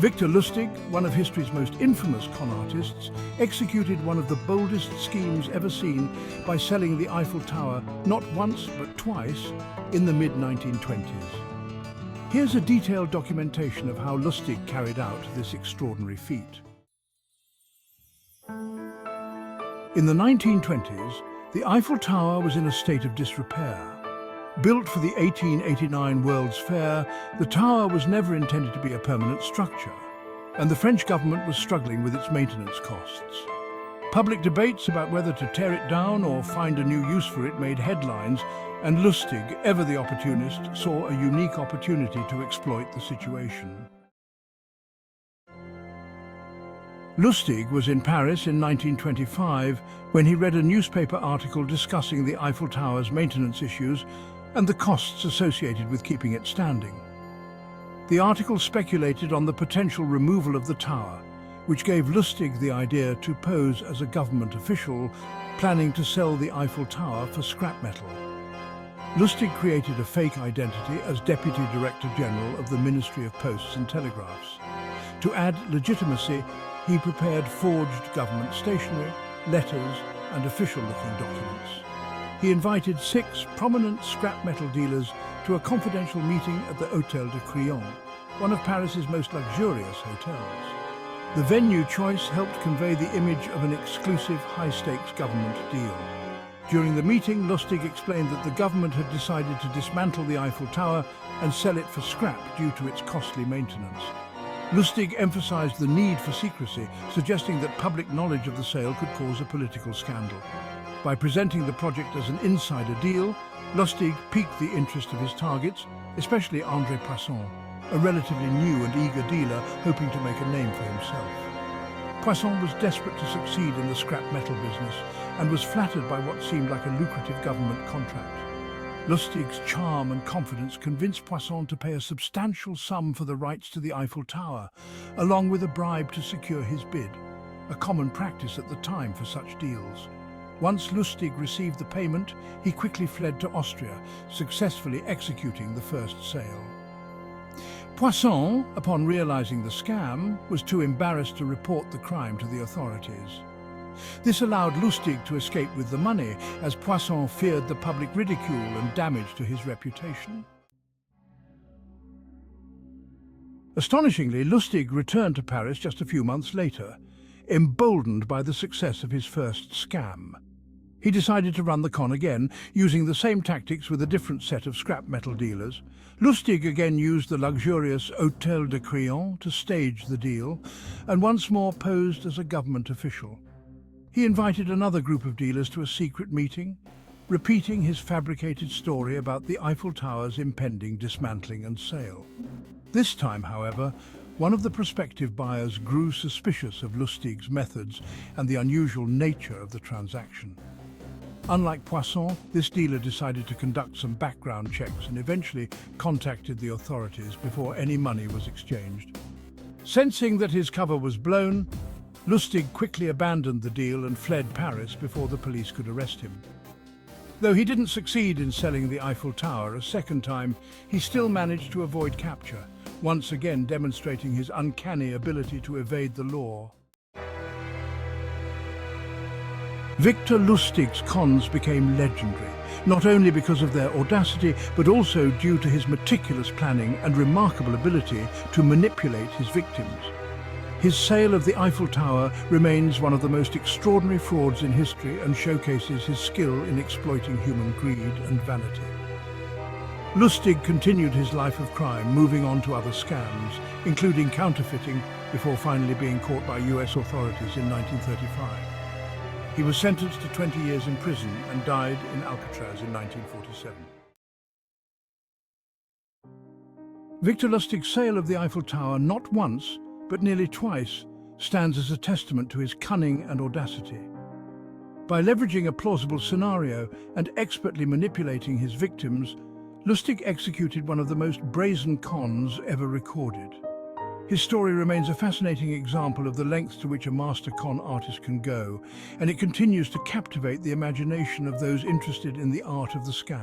Victor Lustig, one of history's most infamous con artists, executed one of the boldest schemes ever seen by selling the Eiffel Tower not once but twice in the mid-1920s. Here's a detailed documentation of how Lustig carried out this extraordinary feat. In the 1920s, the Eiffel Tower was in a state of disrepair. Built for the 1889 World's Fair, the tower was never intended to be a permanent structure, and the French government was struggling with its maintenance costs. Public debates about whether to tear it down or find a new use for it made headlines, and Lustig, ever the opportunist, saw a unique opportunity to exploit the situation. Lustig was in Paris in 1925 when he read a newspaper article discussing the Eiffel Tower's maintenance issues and the costs associated with keeping it standing. The article speculated on the potential removal of the tower, which gave Lustig the idea to pose as a government official planning to sell the Eiffel Tower for scrap metal. Lustig created a fake identity as Deputy Director General of the Ministry of Posts and Telegraphs. To add legitimacy, he prepared forged government stationery, letters, and official-looking documents. He invited 6 prominent scrap metal dealers to a confidential meeting at the Hôtel de Crillon, one of Paris's most luxurious hotels. The venue choice helped convey the image of an exclusive, high-stakes government deal. During the meeting, Lustig explained that the government had decided to dismantle the Eiffel Tower and sell it for scrap due to its costly maintenance. Lustig emphasized the need for secrecy, suggesting that public knowledge of the sale could cause a political scandal. By presenting the project as an insider deal, Lustig piqued the interest of his targets, especially André Poisson, a relatively new and eager dealer hoping to make a name for himself. Poisson was desperate to succeed in the scrap metal business and was flattered by what seemed like a lucrative government contract. Lustig's charm and confidence convinced Poisson to pay a substantial sum for the rights to the Eiffel Tower, along with a bribe to secure his bid, a common practice at the time for such deals. Once Lustig received the payment, he quickly fled to Austria, successfully executing the first sale. Poisson, upon realizing the scam, was too embarrassed to report the crime to the authorities. This allowed Lustig to escape with the money, as Poisson feared the public ridicule and damage to his reputation. Astonishingly, Lustig returned to Paris just a few months later, emboldened by the success of his first scam. He decided to run the con again, using the same tactics with a different set of scrap metal dealers. Lustig again used the luxurious Hôtel de Crillon to stage the deal, and once more posed as a government official. He invited another group of dealers to a secret meeting, repeating his fabricated story about the Eiffel Tower's impending dismantling and sale. This time, however, one of the prospective buyers grew suspicious of Lustig's methods and the unusual nature of the transaction. Unlike Poisson, this dealer decided to conduct some background checks and eventually contacted the authorities before any money was exchanged. Sensing that his cover was blown, Lustig quickly abandoned the deal and fled Paris before the police could arrest him. Though he didn't succeed in selling the Eiffel Tower a second time, he still managed to avoid capture, once again demonstrating his uncanny ability to evade the law. Victor Lustig's cons became legendary, not only because of their audacity, but also due to his meticulous planning and remarkable ability to manipulate his victims. His sale of the Eiffel Tower remains one of the most extraordinary frauds in history and showcases his skill in exploiting human greed and vanity. Lustig continued his life of crime, moving on to other scams, including counterfeiting, before finally being caught by US authorities in 1935. He was sentenced to 20 years in prison and died in Alcatraz in 1947. Victor Lustig's sale of the Eiffel Tower not once, but nearly twice, stands as a testament to his cunning and audacity. By leveraging a plausible scenario and expertly manipulating his victims, Lustig executed one of the most brazen cons ever recorded. His story remains a fascinating example of the lengths to which a master con artist can go, and it continues to captivate the imagination of those interested in the art of the scam.